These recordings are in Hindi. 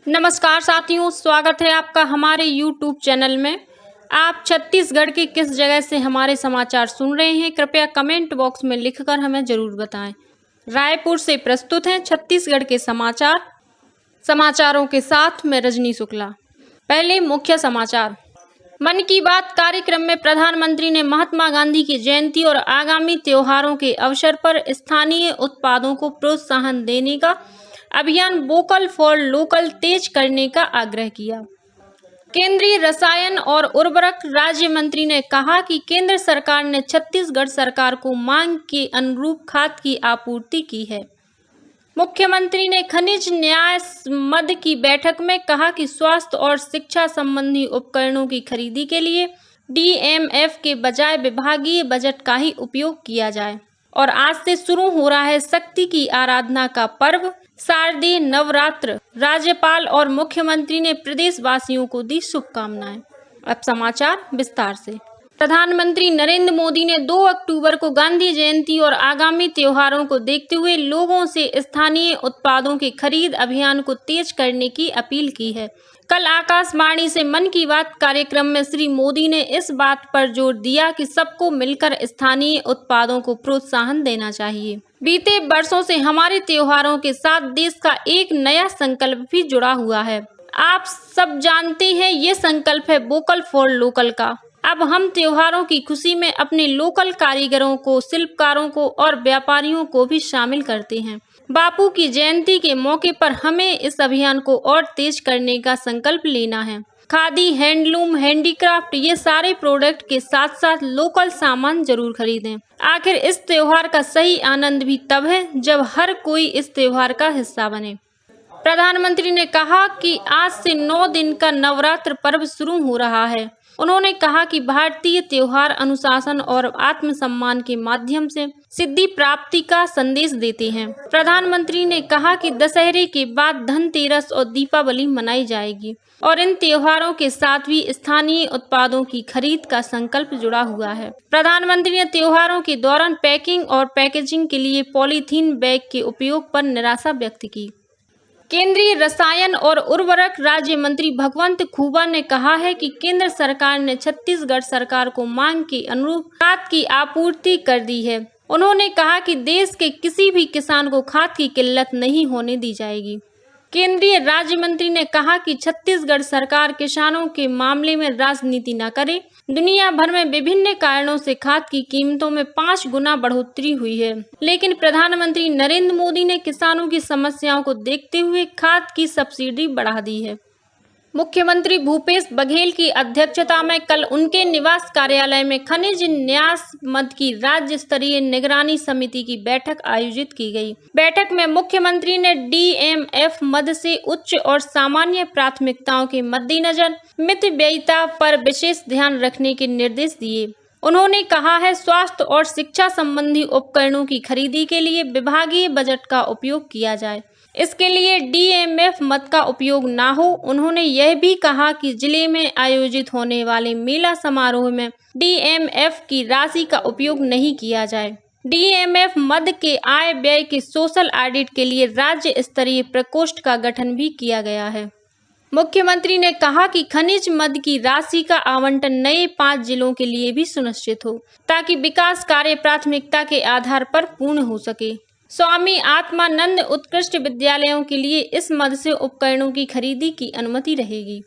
नमस्कार साथियों, स्वागत है आपका हमारे YouTube चैनल में। आप छत्तीसगढ़ के किस जगह से हमारे समाचार सुन रहे हैं, कृपया कमेंट बॉक्स में लिखकर हमें ज़रूर बताएं। रायपुर से प्रस्तुत हैं छत्तीसगढ़ के समाचार। समाचारों के साथ मैं रजनी शुक्ला। पहले मुख्य समाचार। मन की बात कार्यक्रम में प्रधानमंत्री ने महात्मा गांधी की जयंती और आगामी त्योहारों के अवसर पर स्थानीय उत्पादों को प्रोत्साहन देने का अभियान वोकल फॉर लोकल तेज करने का आग्रह किया। केंद्रीय रसायन और उर्वरक राज्य मंत्री ने कहा कि केंद्र सरकार ने छत्तीसगढ़ सरकार को मांग के अनुरूप खाद की आपूर्ति की है। मुख्यमंत्री ने खनिज न्यास मद की बैठक में कहा कि स्वास्थ्य और शिक्षा संबंधी उपकरणों की खरीदी के लिए DMF के बजाय विभागीय बजट का ही उपयोग किया जाए। और आज से शुरू हो रहा है शक्ति की आराधना का पर्व शारदीय नवरात्र। राज्यपाल और मुख्यमंत्री ने प्रदेशवासियों को दी शुभकामनाएं। अब समाचार विस्तार से। प्रधानमंत्री नरेंद्र मोदी ने 2 अक्टूबर को गांधी जयंती और आगामी त्योहारों को देखते हुए लोगों से स्थानीय उत्पादों के खरीद अभियान को तेज करने की अपील की है। कल आकाशवाणी से मन की बात कार्यक्रम में श्री मोदी ने इस बात पर जोर दिया कि सबको मिलकर स्थानीय उत्पादों को प्रोत्साहन देना चाहिए। बीते वर्षों से हमारे त्योहारों के साथ देश का एक नया संकल्प भी जुड़ा हुआ है। आप सब जानते हैं, ये संकल्प है वोकल फॉर लोकल का। अब हम त्योहारों की खुशी में अपने लोकल कारीगरों को, शिल्पकारों को और व्यापारियों को भी शामिल करते हैं। बापू की जयंती के मौके पर हमें इस अभियान को और तेज करने का संकल्प लेना है। खादी, हैंडलूम, हैंडीक्राफ्ट, ये सारे प्रोडक्ट के साथ साथ लोकल सामान जरूर खरीदें। आखिर इस त्योहार का सही आनंद भी तब है जब हर कोई इस त्योहार का हिस्सा बने। प्रधानमंत्री ने कहा कि आज से 9 दिन का नवरात्र पर्व शुरू हो रहा है। उन्होंने कहा कि भारतीय त्योहार अनुशासन और आत्मसम्मान के माध्यम से सिद्धि प्राप्ति का संदेश देते हैं। प्रधानमंत्री ने कहा कि दशहरे के बाद धनतेरस और दीपावली मनाई जाएगी और इन त्योहारों के साथ भी स्थानीय उत्पादों की खरीद का संकल्प जुड़ा हुआ है। प्रधानमंत्री ने त्योहारों के दौरान पैकिंग और पैकेजिंग के लिए पॉलीथीन बैग के उपयोग पर निराशा व्यक्त की। केंद्रीय रसायन और उर्वरक राज्य मंत्री भगवंत खुबा ने कहा है कि केंद्र सरकार ने छत्तीसगढ़ सरकार को मांग के अनुरूप खाद की आपूर्ति कर दी है। उन्होंने कहा कि देश के किसी भी किसान को खाद की किल्लत नहीं होने दी जाएगी। केंद्रीय राज्य मंत्री ने कहा कि छत्तीसगढ़ सरकार किसानों के मामले में राजनीति न करे। दुनिया भर में विभिन्न कारणों से खाद की कीमतों में 5 गुना बढ़ोतरी हुई है, लेकिन प्रधानमंत्री नरेंद्र मोदी ने किसानों की समस्याओं को देखते हुए खाद की सब्सिडी बढ़ा दी है। मुख्यमंत्री भूपेश बघेल की अध्यक्षता में कल उनके निवास कार्यालय में खनिज न्यास मद की राज्य स्तरीय निगरानी समिति की बैठक आयोजित की गई। बैठक में मुख्यमंत्री ने DMF मद से उच्च और सामान्य प्राथमिकताओं के मद्देनजर मितव्ययिता पर विशेष ध्यान रखने के निर्देश दिए। उन्होंने कहा है, स्वास्थ्य और शिक्षा संबंधी उपकरणों की खरीदी के लिए विभागीय बजट का उपयोग किया जाए। इसके लिए DMF मद का उपयोग ना हो। उन्होंने यह भी कहा कि जिले में आयोजित होने वाले मेला समारोह में DMF की राशि का उपयोग नहीं किया जाए। DMF मद के आय व्यय के सोशल ऑडिट के लिए राज्य स्तरीय प्रकोष्ठ का गठन भी किया गया है। मुख्यमंत्री ने कहा कि खनिज मद की राशि का आवंटन नए 5 जिलों के लिए भी सुनिश्चित हो, ताकि विकास कार्य प्राथमिकता के आधार पर पूर्ण हो सके। स्वामी आत्मानंद उत्कृष्ट विद्यालयों के लिए इस मद से उपकरणों की खरीदी की अनुमति रहेगी।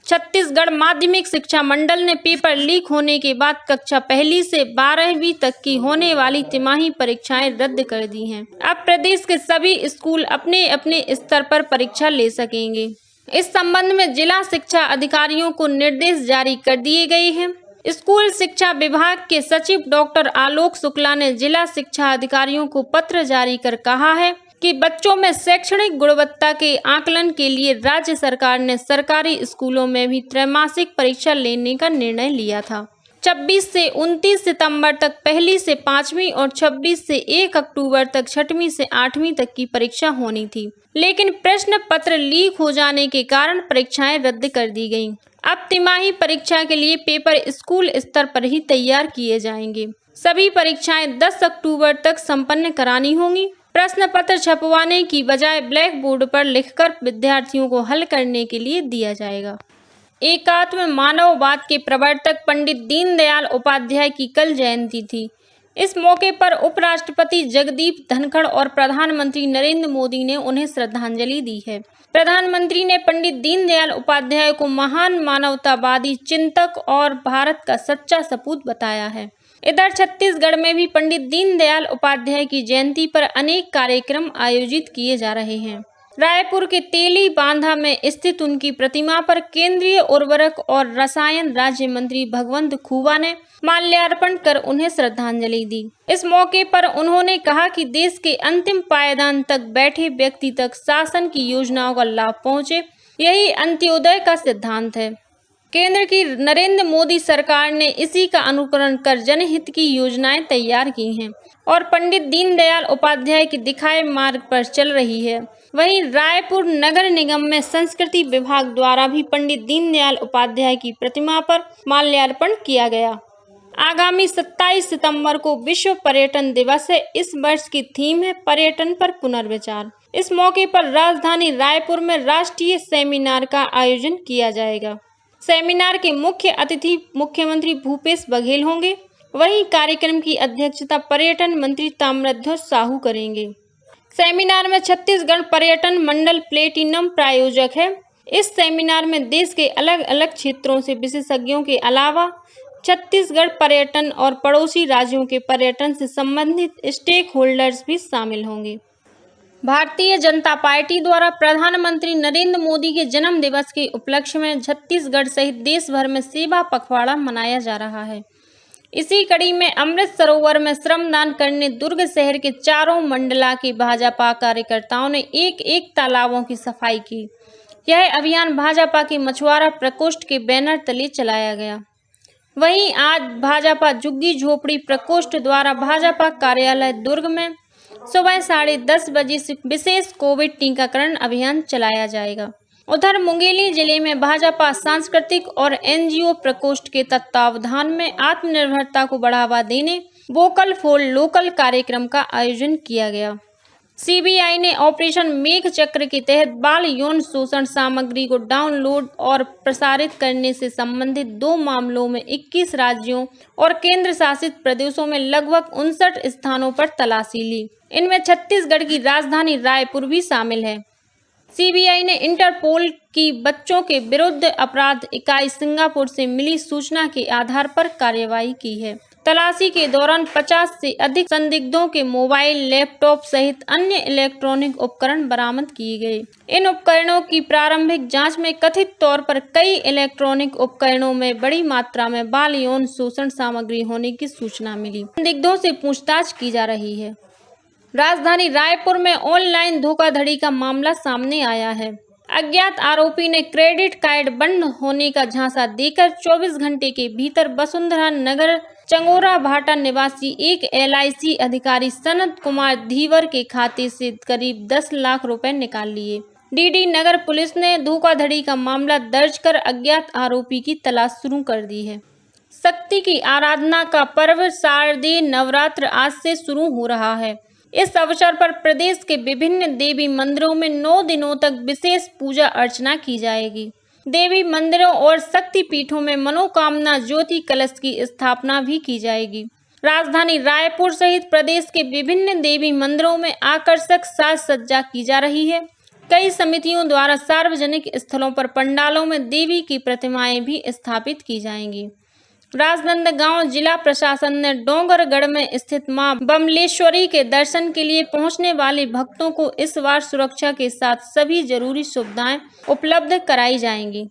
छत्तीसगढ़ माध्यमिक शिक्षा मंडल ने पेपर लीक होने के बाद कक्षा 1 से 12वीं तक की होने वाली तिमाही परीक्षाएं रद्द कर दी हैं। अब प्रदेश के सभी स्कूल अपने अपने स्तर पर परीक्षा ले सकेंगे। इस संबंध में जिला शिक्षा अधिकारियों को निर्देश जारी कर दिए गए हैं। स्कूल शिक्षा विभाग के सचिव डॉक्टर आलोक शुक्ला ने जिला शिक्षा अधिकारियों को पत्र जारी कर कहा है कि बच्चों में शैक्षणिक गुणवत्ता के आकलन के लिए राज्य सरकार ने सरकारी स्कूलों में भी त्रैमासिक परीक्षा लेने का निर्णय लिया था। 26 से 29 सितंबर तक 1ली से 5वीं और 26 से 1 अक्टूबर तक 6वीं से 8वीं तक की परीक्षा होनी थी, लेकिन प्रश्न पत्र लीक हो जाने के कारण परीक्षाएं रद्द कर दी गईं। अब तिमाही परीक्षा के लिए पेपर स्कूल स्तर पर ही तैयार किए जाएंगे। सभी परीक्षाएं 10 अक्टूबर तक संपन्न करानी होंगी। प्रश्न पत्र छपवाने की बजाय ब्लैक बोर्ड पर लिखकर विद्यार्थियों को हल करने के लिए दिया जाएगा। एकात्म मानववाद के प्रवर्तक पंडित दीनदयाल उपाध्याय की कल जयंती थी। इस मौके पर उपराष्ट्रपति जगदीप धनखड़ और प्रधानमंत्री नरेंद्र मोदी ने उन्हें श्रद्धांजलि दी है। प्रधानमंत्री ने पंडित दीनदयाल उपाध्याय को महान मानवतावादी चिंतक और भारत का सच्चा सपूत बताया है। इधर छत्तीसगढ़ में भी पंडित दीनदयाल उपाध्याय की जयंती पर अनेक कार्यक्रम आयोजित किए जा रहे हैं। रायपुर के तेली बांधा में स्थित उनकी प्रतिमा पर केंद्रीय उर्वरक और रसायन राज्य मंत्री भगवंत खूबा ने माल्यार्पण कर उन्हें श्रद्धांजलि दी। इस मौके पर उन्होंने कहा कि देश के अंतिम पायदान तक बैठे व्यक्ति तक शासन की योजनाओं का लाभ पहुंचे, यही अंत्योदय का सिद्धांत है। केंद्र की नरेंद्र मोदी सरकार ने इसी का अनुकरण कर जनहित की योजनाएं तैयार की हैं और पंडित दीनदयाल उपाध्याय के दिखाए मार्ग पर चल रही है। वहीं रायपुर नगर निगम में संस्कृति विभाग द्वारा भी पंडित दीनदयाल उपाध्याय की प्रतिमा पर माल्यार्पण किया गया। आगामी 27 सितंबर को विश्व पर्यटन दिवस है। इस वर्ष की थीम है पर्यटन पर पुनर्विचार। इस मौके पर राजधानी रायपुर में राष्ट्रीय सेमिनार का आयोजन किया जाएगा। सेमिनार के मुख्य अतिथि मुख्यमंत्री भूपेश बघेल होंगे। वहीं कार्यक्रम की अध्यक्षता पर्यटन मंत्री ताम्रध्वज साहू करेंगे। सेमिनार में छत्तीसगढ़ पर्यटन मंडल प्लेटिनम प्रायोजक है। इस सेमिनार में देश के अलग अलग क्षेत्रों से विशेषज्ञों के अलावा छत्तीसगढ़ पर्यटन और पड़ोसी राज्यों के पर्यटन से संबंधित स्टेक होल्डर्स भी शामिल होंगे। भारतीय जनता पार्टी द्वारा प्रधानमंत्री नरेंद्र मोदी के जन्म दिवस के उपलक्ष्य में छत्तीसगढ़ सहित देश भर में सेवा पखवाड़ा मनाया जा रहा है। इसी कड़ी में अमृत सरोवर में श्रमदान करने दुर्ग शहर के चारों मंडला के भाजपा कार्यकर्ताओं ने एक तालाबों की सफाई की। यह अभियान भाजपा के मछुआरा प्रकोष्ठ के बैनर तले चलाया गया। वहीं आज भाजपा झुग्गी झोपड़ी प्रकोष्ठ द्वारा भाजपा कार्यालय दुर्ग में सुबह 10:30 बजे से विशेष कोविड टीकाकरण अभियान चलाया जाएगा। उधर मुंगेली जिले में भाजपा सांस्कृतिक और एनजीओ प्रकोष्ठ के तत्वावधान में आत्मनिर्भरता को बढ़ावा देने वोकल फॉर लोकल कार्यक्रम का आयोजन किया गया। सीबीआई ने ऑपरेशन मेघ चक्र के तहत बाल यौन शोषण सामग्री को डाउनलोड और प्रसारित करने से संबंधित 2 मामलों में 21 राज्यों और केंद्र शासित प्रदेशों में लगभग 59 स्थानों पर तलाशी ली। इनमें छत्तीसगढ़ की राजधानी रायपुर भी शामिल है। सीबीआई ने इंटरपोल की बच्चों के विरुद्ध अपराध इकाई सिंगापुर से मिली सूचना के आधार पर कार्रवाई की है। तलाशी के दौरान 50 से अधिक संदिग्धों के मोबाइल, लैपटॉप सहित अन्य इलेक्ट्रॉनिक उपकरण बरामद किए गए। इन उपकरणों की प्रारंभिक जांच में कथित तौर पर कई इलेक्ट्रॉनिक उपकरणों में बड़ी मात्रा में बाल यौन शोषण सामग्री होने की सूचना मिली। संदिग्धों से पूछताछ की जा रही है। राजधानी रायपुर में ऑनलाइन धोखाधड़ी का मामला सामने आया है। अज्ञात आरोपी ने क्रेडिट कार्ड बंद होने का झांसा देकर 24 घंटे के भीतर वसुंधरा नगर चंगोरा भाटा निवासी एक LIC अधिकारी सनत कुमार धीवर के खाते से करीब 10 लाख रुपए निकाल लिए। डीडी नगर पुलिस ने धोखाधड़ी का मामला दर्ज कर अज्ञात आरोपी की तलाश शुरू कर दी है। शक्ति की आराधना का पर्व शारदीय नवरात्र आज से शुरू हो रहा है। इस अवसर पर प्रदेश के विभिन्न देवी मंदिरों में 9 दिनों तक विशेष पूजा अर्चना की जाएगी। देवी मंदिरों और शक्ति पीठों में मनोकामना ज्योति कलश की स्थापना भी की जाएगी। राजधानी रायपुर सहित प्रदेश के विभिन्न देवी मंदिरों में आकर्षक साज सज्जा की जा रही है। कई समितियों द्वारा सार्वजनिक स्थलों पर पंडालों में देवी की प्रतिमाएं भी स्थापित की जाएंगी। राजनांदगांव जिला प्रशासन ने डोंगरगढ़ में स्थित मां बमलेश्वरी के दर्शन के लिए पहुंचने वाले भक्तों को इस बार सुरक्षा के साथ सभी जरूरी सुविधाएं उपलब्ध कराई जाएंगी।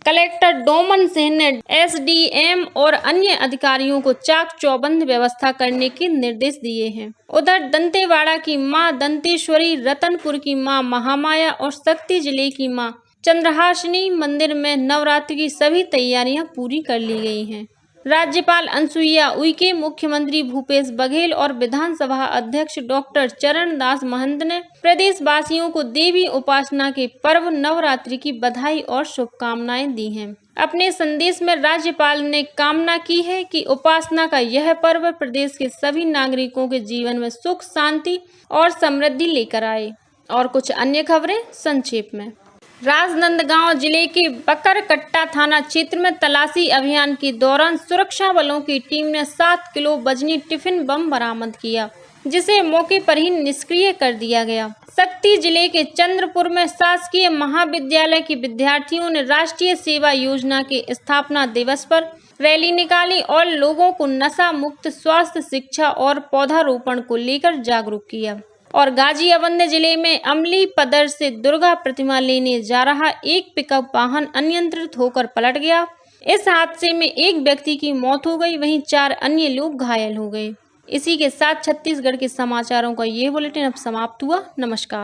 कलेक्टर डोमन सिंह ने SDM और अन्य अधिकारियों को चाक चौबंद व्यवस्था करने के निर्देश दिए हैं। उधर दंतेवाड़ा की मां दंतेश्वरी, रतनपुर की मां महामाया और शक्ति जिले की मां चंद्रहासिनी मंदिर में नवरात्रि की सभी तैयारियां पूरी कर ली गई हैं। राज्यपाल अनुसुईया उइके, मुख्यमंत्री भूपेश बघेल और विधानसभा अध्यक्ष डॉक्टर चरण दास महंत ने प्रदेशवासियों को देवी उपासना के पर्व नवरात्रि की बधाई और शुभकामनाएं दी हैं। अपने संदेश में राज्यपाल ने कामना की है कि उपासना का यह पर्व प्रदेश के सभी नागरिकों के जीवन में सुख, शांति और समृद्धि लेकर आए। और कुछ अन्य खबरें संक्षेप में। राजनांदगांव जिले के बकरकट्टा थाना क्षेत्र में तलाशी अभियान के दौरान सुरक्षा बलों की टीम ने 7 किलो वजनी टिफिन बम बरामद किया, जिसे मौके पर ही निष्क्रिय कर दिया गया। शक्ति जिले के चंद्रपुर में शासकीय महाविद्यालय के विद्यार्थियों ने राष्ट्रीय सेवा योजना के स्थापना दिवस पर रैली निकाली और लोगों को नशा मुक्त स्वास्थ्य शिक्षा और पौधारोपण को लेकर जागरूक किया। और गाजियाबाद जिले में अमली पदर से दुर्गा प्रतिमा लेने जा रहा एक पिकअप वाहन अनियंत्रित होकर पलट गया। इस हादसे में एक व्यक्ति की मौत हो गई, वहीं 4 अन्य लोग घायल हो गए। इसी के साथ छत्तीसगढ़ के समाचारों का ये बुलेटिन अब समाप्त हुआ। नमस्कार।